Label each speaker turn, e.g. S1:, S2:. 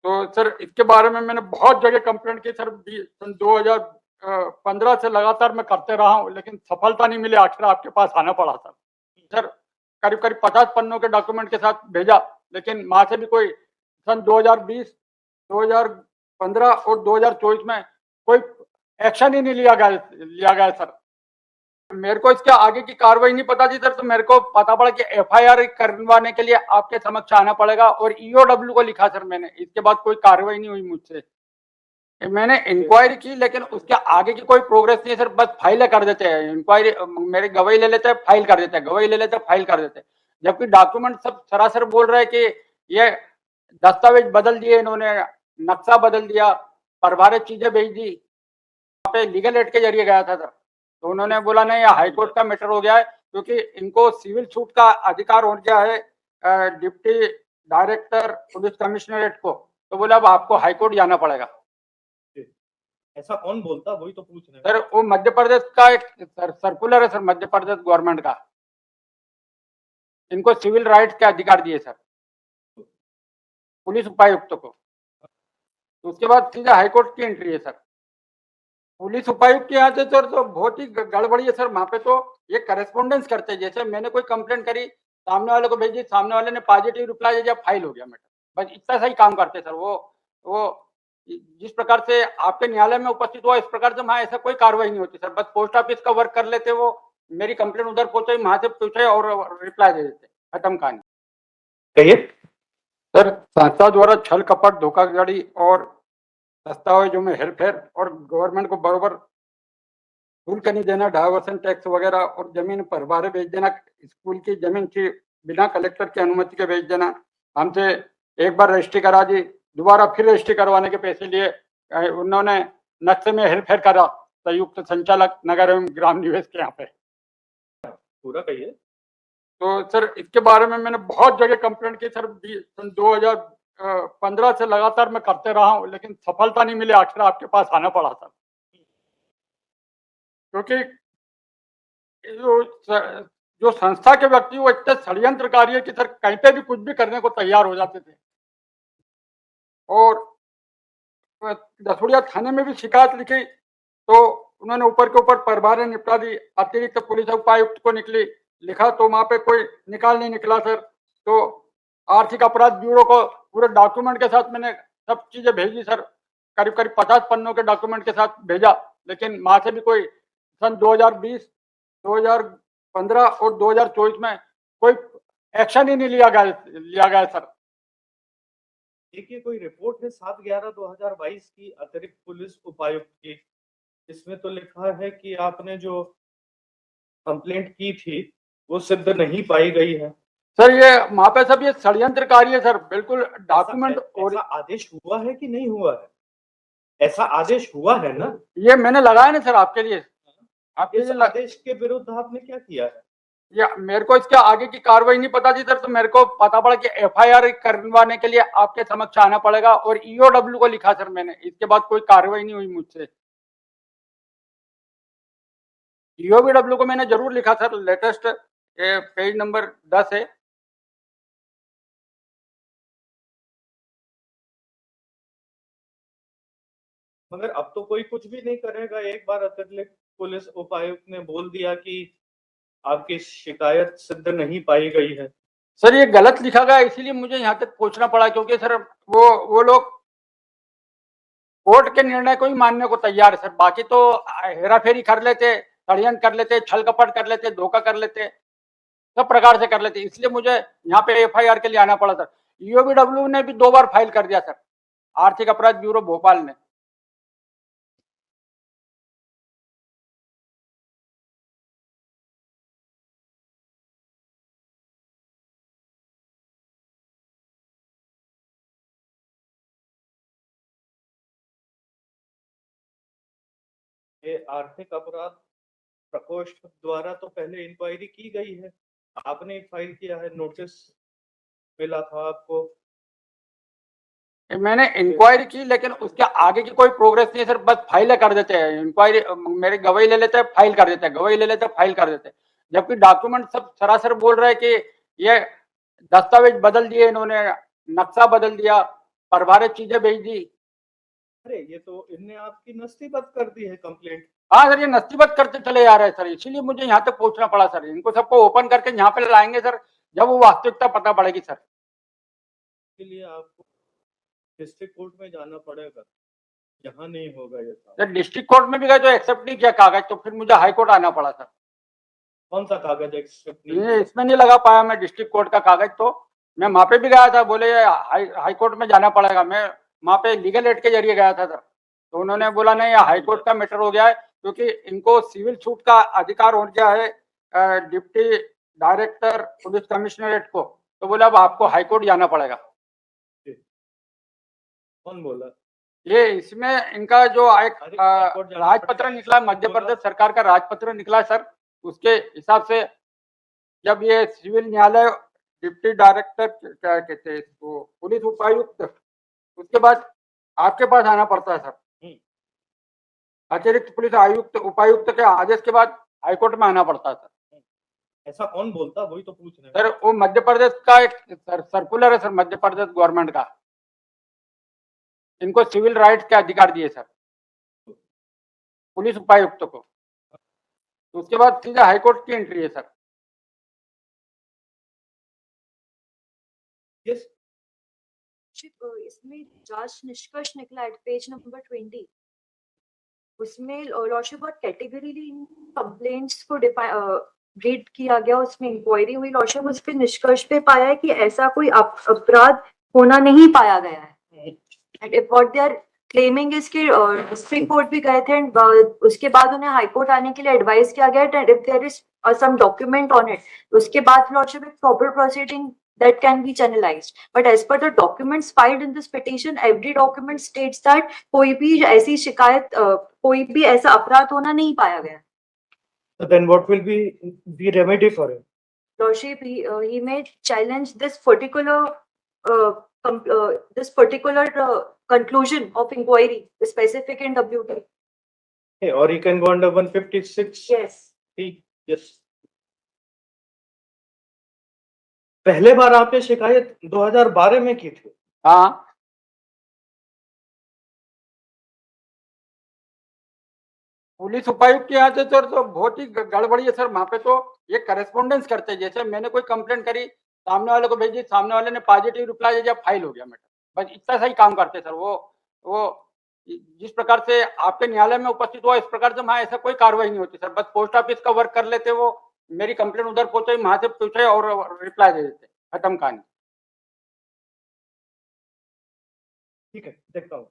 S1: तो सर इसके बारे में मैंने बहुत जगह कंप्लेंट की सर। सन 2015 से लगातार मैं करते रहा हूँ, लेकिन सफलता नहीं मिली। आखिर आपके पास आना पड़ा सर। सर करीब करीब 50 पन्नों के डॉक्यूमेंट के साथ भेजा, लेकिन वहां से भी कोई सन 2020, 2015 और 2024 में कोई एक्शन ही नहीं लिया गया सर। मेरे को इसके आगे की कार्रवाई नहीं पता थी सर, तो मेरे को पता पड़ा कि एफआईआर करवाने के लिए आपके समक्ष आना पड़ेगा, और ईओडब्ल्यू को लिखा सर मैंने। इसके बाद कोई कार्रवाई नहीं हुई मुझसे। मैंने इंक्वायरी की, लेकिन उसके आगे की कोई प्रोग्रेस नहीं है सर। बस फाइलें कर देते हैं, इंक्वायरी मेरी गवाही ले लेते हैं, फाइल कर देते हैं, गवाही ले लेते हैं, फाइल कर देते हैं। जबकि डॉक्यूमेंट सब सरासर बोल रहे हैं कि ये दस्तावेज बदल दिए इन्होंने, नक्शा बदल दिया, परिवारिक चीजें भेज दी। वहाँ पे लीगल एड के जरिए गया था सर, तो उन्होंने बोला नहीं, हाई कोर्ट का मैटर हो गया है, क्योंकि इनको सिविल सूट का अधिकार हो गया है डिप्टी डायरेक्टर पुलिस कमिश्नरेट को। तो बोला अब आपको हाई कोर्ट जाना पड़ेगा।
S2: ऐसा कौन बोलता, वही तो पूछ रहे हैं
S1: सर वो मध्य प्रदेश का एक सर्कुलर है सर, मध्य प्रदेश गवर्नमेंट का। इनको सिविल राइट्स के अधिकार दिए सर, पुलिस उपायुक्त को। तो उसके बाद सीधा हाईकोर्ट की एंट्री है सर। पुलिस उपायुक्त के यहाँ से सर तो बहुत ही गड़बड़ी है सर। वहां पे तो ये करेस्पॉन्डेंस करते हैं, जैसे मैंने कोई कंप्लेंट करी, सामने वाले को भेजी, सामने वाले ने पॉजिटिव रिप्लाई दे दिया, फाइल हो गया मैटर। बस इतना सही काम करते सर वो जिस प्रकार से आपके न्यायालय में उपस्थित हुआ, इस प्रकार से वहाँ ऐसा कोई कार्रवाई नहीं होती सर। बस पोस्ट ऑफिस का वर्क कर लेते, वो मेरी कंप्लेंट उधर पहुंचे, वहां से पूछे और रिप्लाई दे देते, खत्म कहानी।
S2: कहिए
S1: सर संस्था द्वारा छल कपट, धोखाधड़ी और दस्तावेजों में हेरफेर, और गवर्नमेंट को बरोबर शुल्क नहीं देना, डायवर्सन टैक्स वगैरह, और जमीन पर बारे बेच देना, स्कूल की जमीन की बिना कलेक्टर की अनुमति के बेच देना। हमसे एक बार रजिस्ट्री करा दी, दोबारा फिर रजिस्ट्री करवाने के पैसे लिए। उन्होंने नक्शे में हेरफेर करा, संयुक्त संचालक नगर एवं ग्राम निवेश के यहाँ पे।
S2: पूरा कहिए।
S1: तो सर इसके बारे में मैंने बहुत जगह कंप्लेंट की सर। सन 2015 से लगातार मैं करते रहा हूँ, लेकिन सफलता नहीं मिली। आखिर आपके पास आना पड़ा सर, क्योंकि जो संस्था के व्यक्ति वो इतने षड्यंत्रकारी है कि सर कहीं पे भी कुछ भी करने को तैयार हो जाते थे। और दसुड़िया थाने में भी शिकायत लिखी, तो उन्होंने ऊपर के ऊपर परिवारें निपटा दी। अतिरिक्त पुलिस उपायुक्त को लिखा, तो वहां पे कोई निकाल नहीं निकला सर। तो आर्थिक अपराध ब्यूरो को पूरे डॉक्यूमेंट के साथ मैंने सब चीजें भेजी सर। करीब करीब 50 पन्नों के डॉक्यूमेंट के साथ भेजा, लेकिन वहां से भी कोई सन 2020, 2015 और 2024 में कोई एक्शन ही नहीं लिया गया सर।
S2: देखिए, कोई रिपोर्ट है 7/11/2022 की अतिरिक्त पुलिस उपायुक्त की। इसमें तो लिखा है कि आपने जो कंप्लेंट की थी वो सिद्ध नहीं पाई गई है।
S1: सर ये वहां पे सब ये षड्यंत्रकारी है सर, बिल्कुल डॉक्यूमेंट। और
S2: ऐसा आदेश हुआ है कि नहीं हुआ है? ऐसा आदेश हुआ है ना?
S1: ये मैंने लगाया ना सर आपके लिए।
S2: इस आदेश के विरुद्ध आपने क्या किया है?
S1: या मेरे को इसके आगे की कार्रवाई नहीं पता थी सर, तो मेरे को पता पड़ा कि एफआईआर करवाने के लिए आपके समक्ष आना पड़ेगा, और ईओडब्ल्यू को लिखा सर मैंने। इसके बाद कोई कार्रवाई नहीं हुई मुझसे। ईओडब्ल्यू को मैंने जरूर लिखा सर, लेटेस्ट पेज नंबर 10 है।
S2: मगर अब तो कोई कुछ भी नहीं करेगा। एक बार अतिरिक्त पुलिस उपायुक्त ने बोल दिया कि आपकी शिकायत सिद्ध नहीं पाई गई है।
S1: सर ये गलत लिखा गया, इसीलिए मुझे यहाँ तक पहुंचना पड़ा, क्योंकि सर वो लोग कोर्ट के निर्णय को ही मानने को तैयार है सर। बाकी तो हेराफेरी कर लेते, षड्यंत्र कर लेते, छल कपट कर लेते, धोखा कर लेते, सब प्रकार से कर लेते। इसलिए मुझे यहाँ पे एफआईआर के लिए आना पड़ा सर। ईओबीडब्ल्यू ने भी 2 बार फाइल कर दिया सर, आर्थिक अपराध ब्यूरो भोपाल ने।
S2: ये आर्थिक अपराध प्रकोष्ठ द्वारा तो पहले इंक्वायरी की गई है। आपने एक फाइल किया है, नोटिस मिला था आपको।
S1: मैंने इंक्वायरी की, लेकिन उसके आगे की कोई प्रोग्रेस नहीं है सर। बस फाइलें कर देते हैं, इंक्वायरी मेरी गवाही ले लेते हैं, फाइल कर देते हैं, गवाही ले लेते हैं, फाइल कर देते हैं। जबकि डॉक्यूमेंट सब सरासर बोल रहे हैं कि ये दस्तावेज बदल दिए इन्होंने, नक्शा बदल दिया, परवारे चीजें भेज दी।
S2: अरे ये तो इनने आपकी नस्तीबद्ध कर दी है कंप्लेंट।
S1: हाँ सर, ये नस्तीबद्ध करते चले जा रहे हैं सर, इसीलिए मुझे यहाँ तक पहुंचना पड़ा सर। इनको सबको ओपन करके यहाँ पे लाएंगे सर, जब वो वास्तविकता पता पड़ेगी सर।
S2: के लिए आपको डिस्ट्रिक्ट कोर्ट में जाना पड़ेगा, यहाँ नहीं होगा ये काम।
S1: जब डिस्ट्रिक्ट कोर्ट में भी गए तो एक्सेप्ट नहीं किया कागज, तो फिर मुझे हाई कोर्ट आना पड़ा सर।
S2: कौन सा कागज एक्सेप्ट नहीं
S1: ये
S2: किया?
S1: इसमें नहीं लगा पाया मैं डिस्ट्रिक्ट कोर्ट का कागज, तो मैं वहां पे भी गया था, बोले हाई कोर्ट में जाना पड़ेगा। मैं वहां पे लीगल एड के जरिए गया था सर, तो उन्होंने बोला नहीं, हाई कोर्ट का मैटर हो गया है, क्योंकि इनको सिविल सूट का अधिकार हो गया है डिप्टी डायरेक्टर पुलिस कमिश्नरेट को, तो बोला अब आपको हाई कोर्ट जाना पड़ेगा।
S2: कौन बोला?
S1: ये इसमें इनका जो एक
S2: अरे हाई कोर्ट जाना
S1: राजपत्र
S2: पड़ेगा,
S1: निकला,
S2: कौन
S1: मध्य
S2: बोला?
S1: प्रदेश सरकार का राजपत्र निकला सर, उसके हिसाब से जब ये सिविल न्यायालय डिप्टी डायरेक्टर क्या कहते हैं इसको, पुलिस उपायुक्त, उसके बाद आपके पास आना पड़ता है सर। अतिरिक्त पुलिस आयुक्त उपायुक्त के आदेश के बाद हाईकोर्ट में आना पड़ता है सर।
S2: ऐसा कौन बोलता, वही तो पूछ रहे हैं।
S1: सर वो मध्य प्रदेश का एक सर्कुलर है सर, मध्य प्रदेश गवर्नमेंट का, इनको सिविल राइट्स के अधिकार दिए सर पुलिस उपायुक्त को, तो उसके बाद सीधा हाईकोर्ट की एंट्री है सर।
S2: यस,
S3: इसमें जांच निष्कर्ष निकला एट पेज नंबर 20, उसमें लॉर्डशिप बहुत कैटेगरीली कंप्लेंट्स को रीड किया गया, उसमें इंक्वायरी हुई लॉर्डशिप, उस पे निष्कर्ष पे पाया है कि ऐसा कोई अपराध होना नहीं पाया गया है। And what they are claiming is कि डिस्ट्रिक्ट कोर्ट भी गए थे एंड उसके बाद उन्हें हाई कोर्ट आने के लिए एडवाइस किया गया and if there is some document on it, उसके बाद लॉर्डशिप एक proper proceeding that can be channelized, but as per the documents filed in this petition, every document states that कोई भी ऐसी शिकायत कोई भी ऐसा अपराध होना नहीं पाया गया।
S2: So then what will be the remedy for it?
S3: Lordship, he may challenge this particular conclusion of inquiry specific in WT.
S2: Hey, or he can go under 156.
S3: Yes.
S2: Yes. पहले बार आपने शिकायत 2012 में की थी।
S1: हाँ, पुलिस उपायुक्त के यहाँ से सर तो बहुत ही गड़बड़ी है सर। वहां पे तो ये करस्पॉन्डेंस करते हैं, जैसे मैंने कोई कंप्लेंट करी, सामने वाले को भेजी, सामने वाले ने पॉजिटिव रिप्लाई दिया, फाइल हो गया मैटर, बस इतना सही काम करते सर। वो जिस प्रकार से आपके न्यायालय में उपस्थित हुआ, इस प्रकार से वहाँ ऐसा कोई कार्रवाई नहीं होती सर। बस पोस्ट ऑफिस का वर्क कर लेते, वो मेरी कंप्लेंट उधर पहुंचे, वहां से पूछे और रिप्लाई दे देते, खत्म कहानी।
S2: ठीक है, देखता हूँ।